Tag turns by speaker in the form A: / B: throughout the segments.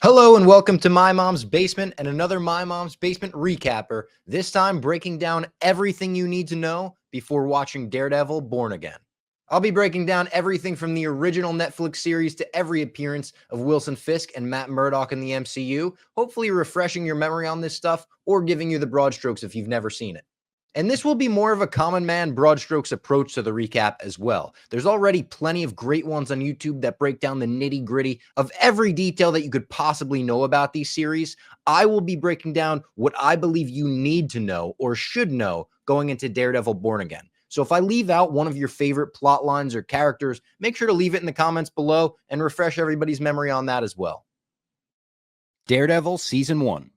A: Hello and welcome to My Mom's Basement and another My Mom's Basement recapper, this time breaking down everything you need to know before watching Daredevil Born Again. I'll be breaking down everything from the original Netflix series to every appearance of Wilson Fisk and Matt Murdock in the MCU, hopefully refreshing your memory on this stuff or giving you the broad strokes if you've never seen it. And this will be more of a common man broad strokes approach to the recap as well. There's already plenty of great ones on YouTube that break down the nitty gritty of every detail that you could possibly know about these series. I will be breaking down what I believe you need to know or should know going into Daredevil Born Again. So if I leave out one of your favorite plot lines or characters, make sure to leave it in the comments below and refresh everybody's memory on that as well. Daredevil Season 1.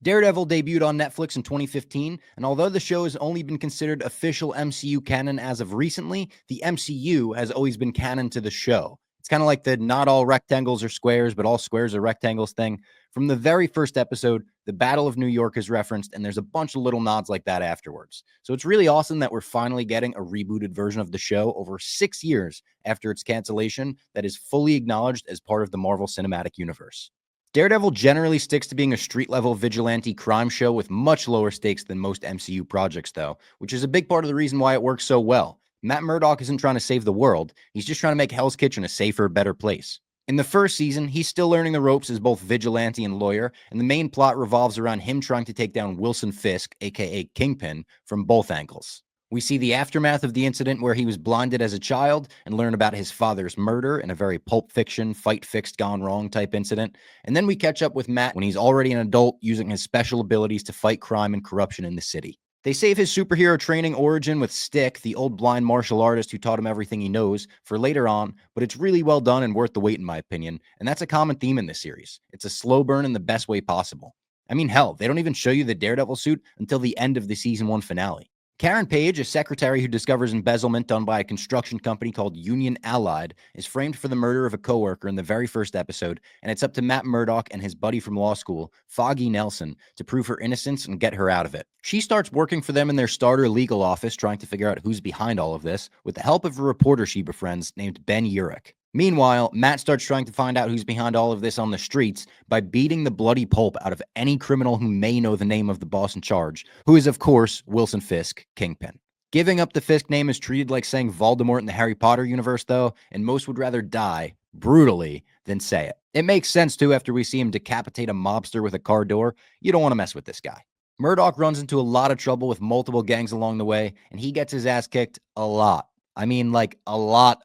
A: Daredevil debuted on Netflix in 2015, and although the show has only been considered official MCU canon as of recently, the MCU has always been canon to the show. It's kind of like the not all rectangles are squares, but all squares are rectangles thing. From the very first episode, the Battle of New York is referenced, and there's a bunch of little nods like that afterwards. So it's really awesome that we're finally getting a rebooted version of the show over 6 years after its cancellation that is fully acknowledged as part of the Marvel Cinematic Universe. Daredevil generally sticks to being a street-level vigilante crime show with much lower stakes than most MCU projects, though, which is a big part of the reason why it works so well. Matt Murdock isn't trying to save the world, he's just trying to make Hell's Kitchen a safer, better place. In the first season, he's still learning the ropes as both vigilante and lawyer, and the main plot revolves around him trying to take down Wilson Fisk, aka Kingpin, from both angles. We see the aftermath of the incident where he was blinded as a child and learn about his father's murder in a very Pulp Fiction, fight fixed gone wrong type incident. And then we catch up with Matt when he's already an adult using his special abilities to fight crime and corruption in the city. They save his superhero training origin with Stick, the old blind martial artist who taught him everything he knows, for later on, but it's really well done and worth the wait in my opinion, and that's a common theme in this series. It's a slow burn in the best way possible. I mean, hell, they don't even show you the Daredevil suit until the end of the season 1 finale. Karen Page, a secretary who discovers embezzlement done by a construction company called Union Allied, is framed for the murder of a coworker in the very first episode, and it's up to Matt Murdock and his buddy from law school, Foggy Nelson, to prove her innocence and get her out of it. She starts working for them in their starter legal office, trying to figure out who's behind all of this, with the help of a reporter she befriends named Ben Urich. Meanwhile, Matt starts trying to find out who's behind all of this on the streets by beating the bloody pulp out of any criminal who may know the name of the boss in charge, who is, of course, Wilson Fisk, Kingpin. Giving up the Fisk name is treated like saying Voldemort in the Harry Potter universe, though, and most would rather die, brutally, than say it. It makes sense, too, after we see him decapitate a mobster with a car door. You don't want to mess with this guy. Murdock runs into a lot of trouble with multiple gangs along the way, and he gets his ass kicked a lot. I mean, like, a lot.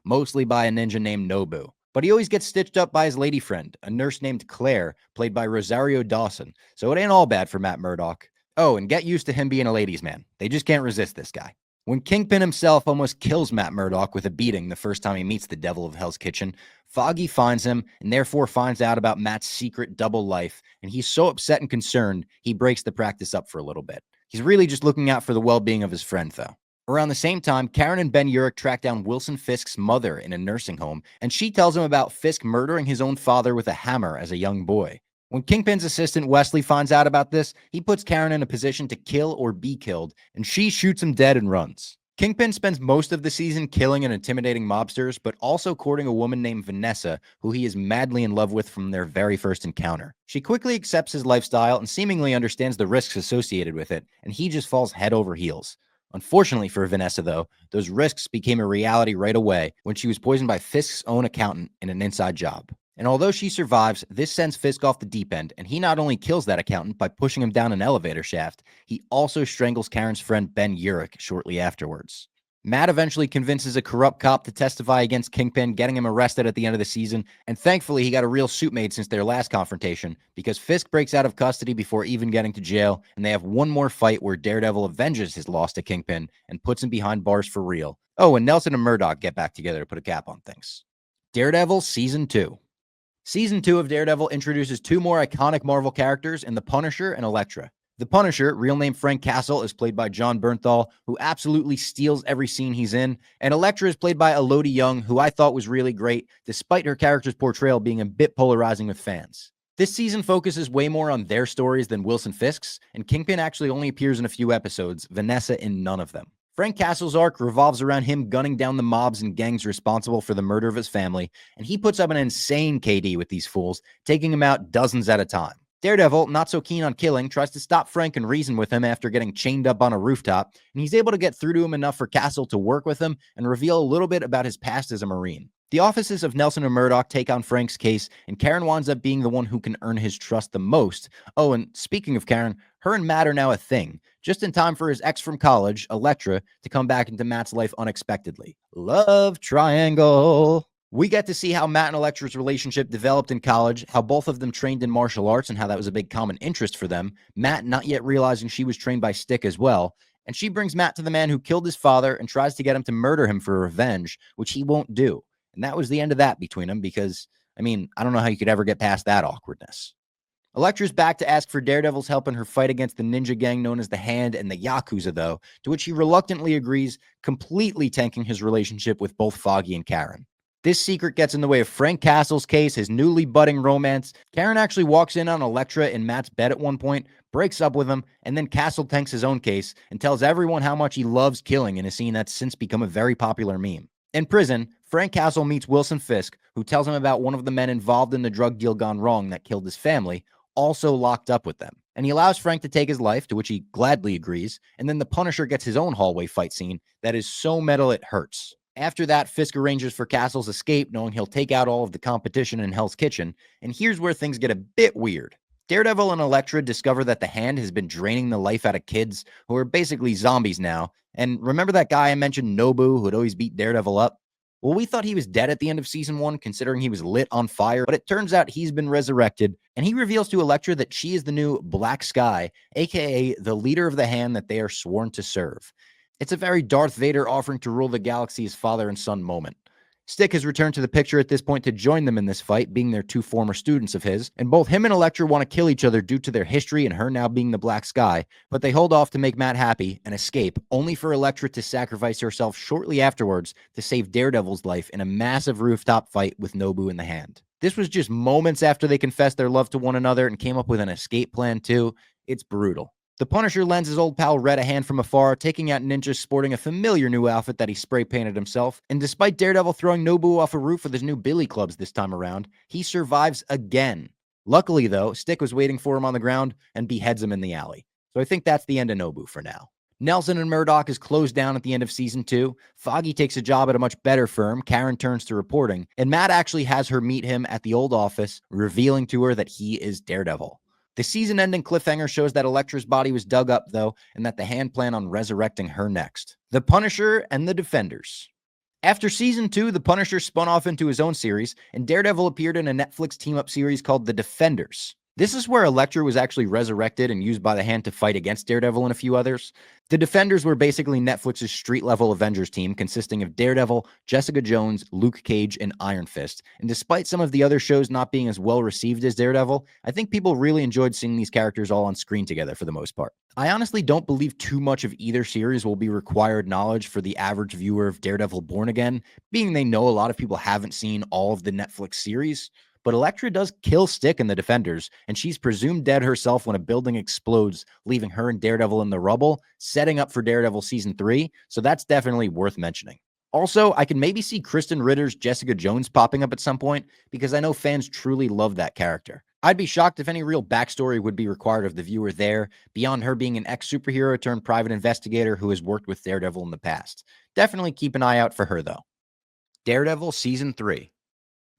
A: Mostly by a ninja named Nobu. But he always gets stitched up by his lady friend, a nurse named Claire, played by Rosario Dawson, so it ain't all bad for Matt Murdock. Oh, and get used to him being a ladies' man. They just can't resist this guy. When Kingpin himself almost kills Matt Murdock with a beating the first time he meets the devil of Hell's Kitchen, Foggy finds him and therefore finds out about Matt's secret double life, and he's so upset and concerned, he breaks the practice up for a little bit. He's really just looking out for the well-being of his friend, though. Around the same time, Karen and Ben Urich track down Wilson Fisk's mother in a nursing home, and she tells him about Fisk murdering his own father with a hammer as a young boy. When Kingpin's assistant Wesley finds out about this, he puts Karen in a position to kill or be killed, and she shoots him dead and runs. Kingpin spends most of the season killing and intimidating mobsters, but also courting a woman named Vanessa, who he is madly in love with from their very first encounter. She quickly accepts his lifestyle and seemingly understands the risks associated with it, and he just falls head over heels. Unfortunately for Vanessa, though, those risks became a reality right away when she was poisoned by Fisk's own accountant in an inside job. And although she survives, this sends Fisk off the deep end, and he not only kills that accountant by pushing him down an elevator shaft, he also strangles Karen's friend Ben Urich shortly afterwards. Matt eventually convinces a corrupt cop to testify against Kingpin, getting him arrested at the end of the season, and thankfully he got a real suit made since their last confrontation, because Fisk breaks out of custody before even getting to jail, and they have one more fight where Daredevil avenges his loss to Kingpin and puts him behind bars for real. Oh, and Nelson and Murdock get back together to put a cap on things. Daredevil Season 2. Season 2 of Daredevil introduces two more iconic Marvel characters in The Punisher and Elektra. The Punisher, real name Frank Castle, is played by Jon Bernthal, who absolutely steals every scene he's in, and Elektra is played by Elodie Yung, who I thought was really great, despite her character's portrayal being a bit polarizing with fans. This season focuses way more on their stories than Wilson Fisk's, and Kingpin actually only appears in a few episodes, Vanessa in none of them. Frank Castle's arc revolves around him gunning down the mobs and gangs responsible for the murder of his family, and he puts up an insane KD with these fools, taking them out dozens at a time. Daredevil, not so keen on killing, tries to stop Frank and reason with him after getting chained up on a rooftop, and he's able to get through to him enough for Castle to work with him and reveal a little bit about his past as a Marine. The offices of Nelson and Murdock take on Frank's case, and Karen winds up being the one who can earn his trust the most. Oh, and speaking of Karen, her and Matt are now a thing, just in time for his ex from college, Elektra, to come back into Matt's life unexpectedly. Love triangle. We get to see how Matt and Elektra's relationship developed in college, how both of them trained in martial arts and how that was a big common interest for them, Matt not yet realizing she was trained by Stick as well, and she brings Matt to the man who killed his father and tries to get him to murder him for revenge, which he won't do. And that was the end of that between them because, I don't know how you could ever get past that awkwardness. Elektra's back to ask for Daredevil's help in her fight against the ninja gang known as the Hand and the Yakuza, though, to which he reluctantly agrees, completely tanking his relationship with both Foggy and Karen. This secret gets in the way of Frank Castle's case, his newly budding romance. Karen actually walks in on Elektra in Matt's bed at one point, breaks up with him, and then Castle tanks his own case and tells everyone how much he loves killing in a scene that's since become a very popular meme. In prison, Frank Castle meets Wilson Fisk, who tells him about one of the men involved in the drug deal gone wrong that killed his family, also locked up with them. And he allows Frank to take his life, to which he gladly agrees, and then the Punisher gets his own hallway fight scene that is so metal it hurts. After that, Fisk arranges for Castle's escape, knowing he'll take out all of the competition in Hell's Kitchen, and here's where things get a bit weird. Daredevil and Elektra discover that the Hand has been draining the life out of kids, who are basically zombies now, and remember that guy I mentioned, Nobu, who had always beat Daredevil up? Well, we thought he was dead at the end of season 1, considering he was lit on fire, but it turns out he's been resurrected, and he reveals to Elektra that she is the new Black Sky, aka the leader of the Hand that they are sworn to serve. It's a very Darth Vader offering to rule the galaxy as father and son moment. Stick has returned to the picture at this point to join them in this fight, being their two former students of his, and both him and Elektra want to kill each other due to their history and her now being the Black Sky, but they hold off to make Matt happy and escape, only for Elektra to sacrifice herself shortly afterwards to save Daredevil's life in a massive rooftop fight with Nobu in the Hand. This was just moments after they confessed their love to one another and came up with an escape plan too. It's brutal. The Punisher lends his old pal Red a hand from afar, taking out ninjas sporting a familiar new outfit that he spray-painted himself, and despite Daredevil throwing Nobu off a roof with his new billy clubs this time around, he survives again. Luckily, though, Stick was waiting for him on the ground and beheads him in the alley. So I think that's the end of Nobu for now. Nelson and Murdock is closed down at the end of season 2. Foggy takes a job at a much better firm. Karen turns to reporting, and Matt actually has her meet him at the old office, revealing to her that he is Daredevil. The season-ending cliffhanger shows that Elektra's body was dug up, though, and that the Hand plan on resurrecting her next. The Punisher and the Defenders. After season 2, the Punisher spun off into his own series, and Daredevil appeared in a Netflix team-up series called The Defenders. This is where Elektra was actually resurrected and used by the Hand to fight against Daredevil and a few others. The Defenders were basically Netflix's street-level Avengers team consisting of Daredevil, Jessica Jones, Luke Cage, and Iron Fist. And despite some of the other shows not being as well received as Daredevil, I think people really enjoyed seeing these characters all on screen together for the most part. I honestly don't believe too much of either series will be required knowledge for the average viewer of Daredevil Born Again, being they know a lot of people haven't seen all of the Netflix series. But Elektra does kill Stick in the Defenders, and she's presumed dead herself when a building explodes, leaving her and Daredevil in the rubble, setting up for Daredevil Season 3, so that's definitely worth mentioning. Also, I can maybe see Kristen Ritter's Jessica Jones popping up at some point, because I know fans truly love that character. I'd be shocked if any real backstory would be required of the viewer there, beyond her being an ex-superhero turned private investigator who has worked with Daredevil in the past. Definitely keep an eye out for her, though. Daredevil Season 3.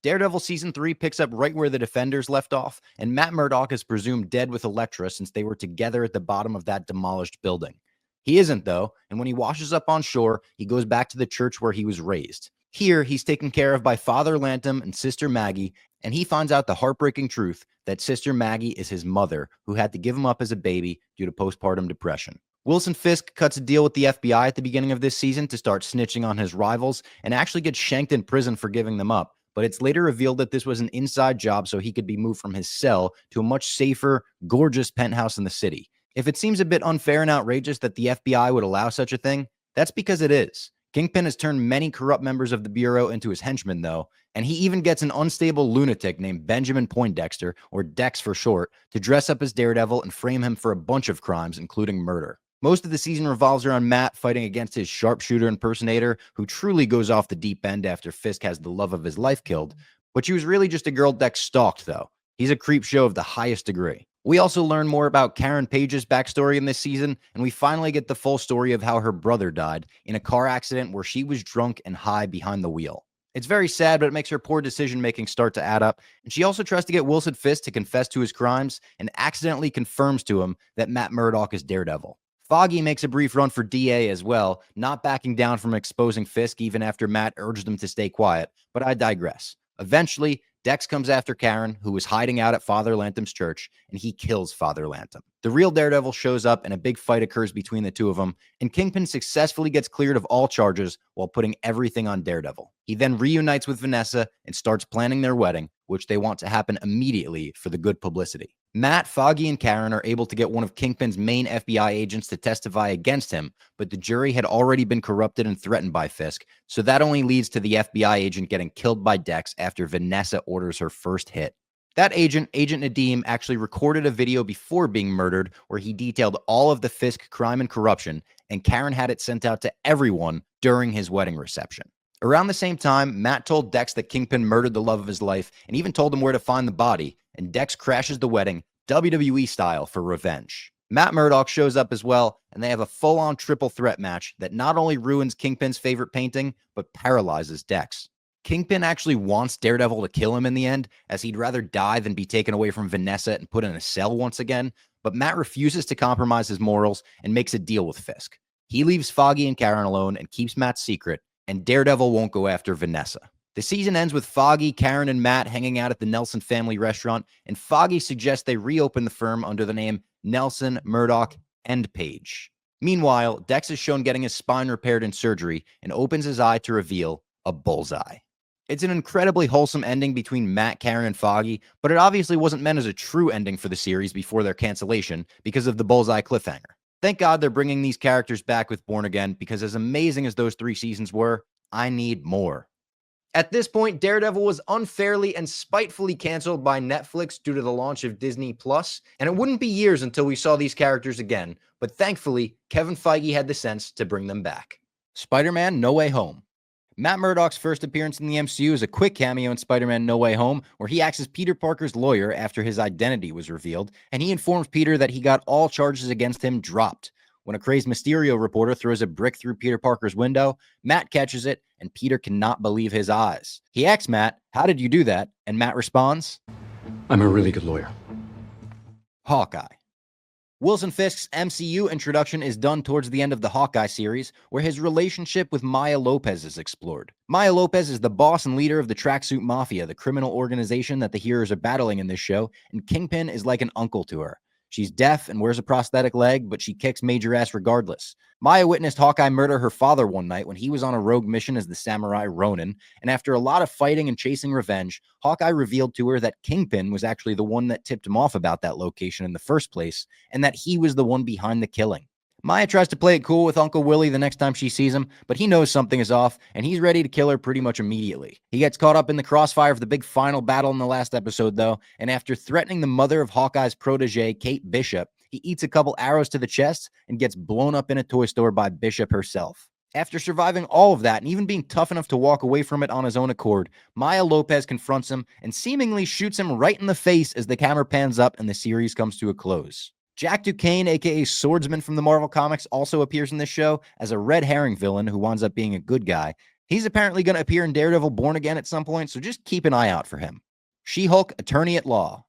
A: Daredevil Season 3 picks up right where the Defenders left off, and Matt Murdock is presumed dead with Elektra since they were together at the bottom of that demolished building. He isn't, though, and when he washes up on shore, he goes back to the church where he was raised. Here, he's taken care of by Father Lantom and Sister Maggie, and he finds out the heartbreaking truth that Sister Maggie is his mother, who had to give him up as a baby due to postpartum depression. Wilson Fisk cuts a deal with the FBI at the beginning of this season to start snitching on his rivals and actually gets shanked in prison for giving them up. But it's later revealed that this was an inside job so he could be moved from his cell to a much safer, gorgeous penthouse in the city. If it seems a bit unfair and outrageous that the FBI would allow such a thing, that's because it is. Kingpin has turned many corrupt members of the Bureau into his henchmen, though, and he even gets an unstable lunatic named Benjamin Poindexter, or Dex for short, to dress up as Daredevil and frame him for a bunch of crimes, including murder. Most of the season revolves around Matt fighting against his sharpshooter impersonator, who truly goes off the deep end after Fisk has the love of his life killed. But she was really just a girl Dex stalked, though. He's a creep show of the highest degree. We also learn more about Karen Page's backstory in this season, and we finally get the full story of how her brother died in a car accident where she was drunk and high behind the wheel. It's very sad, but it makes her poor decision-making start to add up, and she also tries to get Wilson Fisk to confess to his crimes and accidentally confirms to him that Matt Murdock is Daredevil. Foggy makes a brief run for DA as well, not backing down from exposing Fisk even after Matt urged him to stay quiet, but I digress. Eventually, Dex comes after Karen, who was hiding out at Father Lantham's church, and he kills Father Lantham. The real Daredevil shows up, and a big fight occurs between the two of them, and Kingpin successfully gets cleared of all charges while putting everything on Daredevil. He then reunites with Vanessa and starts planning their wedding, which they want to happen immediately for the good publicity. Matt, Foggy, and Karen are able to get one of Kingpin's main FBI agents to testify against him, but the jury had already been corrupted and threatened by Fisk, so that only leads to the FBI agent getting killed by Dex after Vanessa orders her first hit. That agent, Agent Nadeem, actually recorded a video before being murdered where he detailed all of the Fisk crime and corruption, and Karen had it sent out to everyone during his wedding reception. Around the same time, Matt told Dex that Kingpin murdered the love of his life and even told him where to find the body, and Dex crashes the wedding, WWE style, for revenge. Matt Murdock shows up as well, and they have a full-on triple threat match that not only ruins Kingpin's favorite painting, but paralyzes Dex. Kingpin actually wants Daredevil to kill him in the end, as he'd rather die than be taken away from Vanessa and put in a cell once again, but Matt refuses to compromise his morals and makes a deal with Fisk. He leaves Foggy and Karen alone and keeps Matt's secret, and Daredevil won't go after Vanessa. The season ends with Foggy, Karen, and Matt hanging out at the Nelson family restaurant, and Foggy suggests they reopen the firm under the name Nelson, Murdock, and Page. Meanwhile, Dex is shown getting his spine repaired in surgery and opens his eye to reveal a bullseye. It's an incredibly wholesome ending between Matt, Karen, and Foggy, but it obviously wasn't meant as a true ending for the series before their cancellation because of the bullseye cliffhanger. Thank God they're bringing these characters back with Born Again, because as amazing as those 3 seasons were, I need more. At this point, Daredevil was unfairly and spitefully canceled by Netflix due to the launch of Disney+, and it wouldn't be years until we saw these characters again, but thankfully, Kevin Feige had the sense to bring them back. Spider-Man: No Way Home. Matt Murdock's first appearance in the MCU is a quick cameo in Spider-Man: No Way Home, where he acts as Peter Parker's lawyer after his identity was revealed, and he informs Peter that he got all charges against him dropped. When a crazed Mysterio reporter throws a brick through Peter Parker's window, Matt catches it, and Peter cannot believe his eyes. He asks Matt, "How did you do that?" And Matt responds,
B: "I'm a really good lawyer."
A: Hawkeye. Wilson Fisk's MCU introduction is done towards the end of the Hawkeye series, where his relationship with Maya Lopez is explored. Maya Lopez is the boss and leader of the Tracksuit Mafia, the criminal organization that the heroes are battling in this show, and Kingpin is like an uncle to her. She's deaf and wears a prosthetic leg, but she kicks major ass regardless. Maya witnessed Hawkeye murder her father one night when he was on a rogue mission as the samurai Ronin, and after a lot of fighting and chasing revenge, Hawkeye revealed to her that Kingpin was actually the one that tipped him off about that location in the first place, and that he was the one behind the killing. Maya tries to play it cool with Uncle Willie the next time she sees him, but he knows something is off, and he's ready to kill her pretty much immediately. He gets caught up in the crossfire of the big final battle in the last episode, though, and after threatening the mother of Hawkeye's protege, Kate Bishop, he eats a couple arrows to the chest and gets blown up in a toy store by Bishop herself. After surviving all of that and even being tough enough to walk away from it on his own accord, Maya Lopez confronts him and seemingly shoots him right in the face as the camera pans up and the series comes to a close. Jack Duquesne, aka Swordsman from the Marvel Comics, also appears in this show as a red herring villain who winds up being a good guy. He's apparently going to appear in Daredevil Born Again at some point, so just keep an eye out for him. She-Hulk Attorney at Law.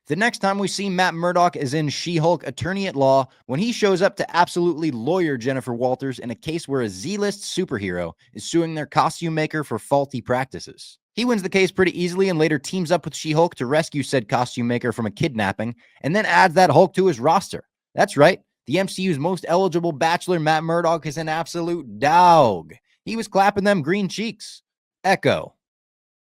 A: The next time we see Matt Murdock is in She-Hulk Attorney at Law, when he shows up to absolutely lawyer Jennifer Walters in a case where a Z-list superhero is suing their costume maker for faulty practices. He wins the case pretty easily and later teams up with She-Hulk to rescue said costume maker from a kidnapping, and then adds that Hulk to his roster. That's right, the MCU's most eligible bachelor, Matt Murdock, is an absolute dog. He was clapping them green cheeks. Echo,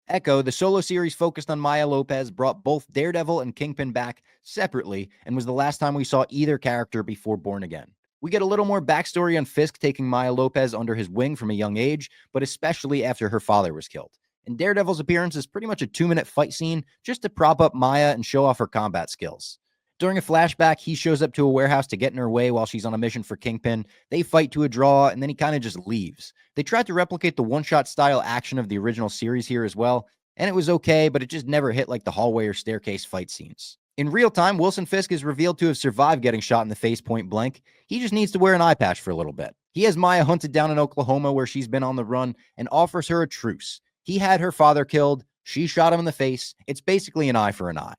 A: the solo series focused on Maya Lopez, brought both Daredevil and Kingpin back separately and was the last time we saw either character before Born Again. We get a little more backstory on Fisk taking Maya Lopez under his wing from a young age, but especially after her father was killed. And Daredevil's appearance is pretty much a 2-minute fight scene just to prop up Maya and show off her combat skills.
C: During a flashback, he shows up to a warehouse to get in her way while she's on a mission for Kingpin. They fight to a draw, and then he kind of just leaves. They tried to replicate the one-shot style action of the original series here as well, and it was okay, but it just never hit like the hallway or staircase fight scenes. In real time, Wilson Fisk is revealed to have survived getting shot in the face point blank. He just needs to wear an eye patch for a little bit. He has Maya hunted down in Oklahoma where she's been on the run and offers her a truce. He had her father killed. She shot him in the face. It's basically an eye for an eye.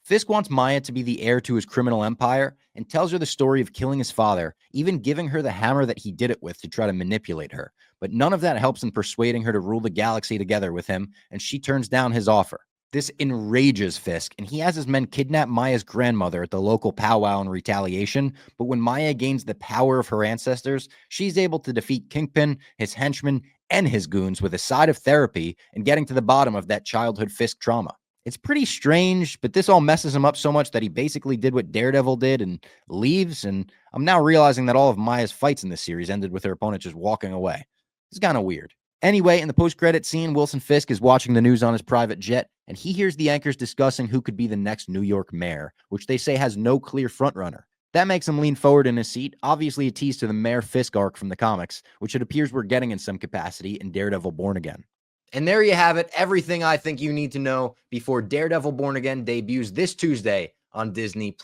C: Fisk wants Maya to be the heir to his criminal empire and tells her the story of killing his father, even giving her the hammer that he did it with to try to manipulate her. But none of that helps in persuading her to rule the galaxy together with him, and she turns down his offer. This enrages Fisk, and he has his men kidnap Maya's grandmother at the local powwow in retaliation, but when Maya gains the power of her ancestors, she's able to defeat Kingpin, his henchmen, and his goons with a side of therapy and getting to the bottom of that childhood Fisk trauma. It's pretty strange, but this all messes him up so much that he basically did what Daredevil did and leaves, and I'm now realizing that all of Maya's fights in this series ended with her opponent just walking away. It's kind of weird. Anyway, in the post-credit scene, Wilson Fisk is watching the news on his private jet, and he hears the anchors discussing who could be the next New York mayor, which they say has no clear frontrunner. That makes him lean forward in his seat, obviously a tease to the Mayor Fisk arc from the comics, which it appears we're getting in some capacity in Daredevil Born Again.
A: And there you have it, everything I think you need to know before Daredevil Born Again debuts this Tuesday on Disney+.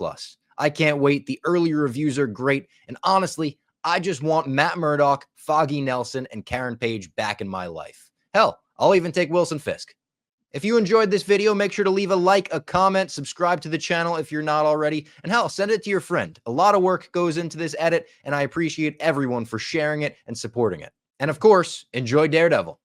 A: I can't wait. The early reviews are great, and honestly, I just want Matt Murdock, Foggy Nelson, and Karen Page back in my life. Hell, I'll even take Wilson Fisk. If you enjoyed this video, make sure to leave a like, a comment, subscribe to the channel if you're not already, and hell, send it to your friend. A lot of work goes into this edit, and I appreciate everyone for sharing it and supporting it. And of course, enjoy Daredevil.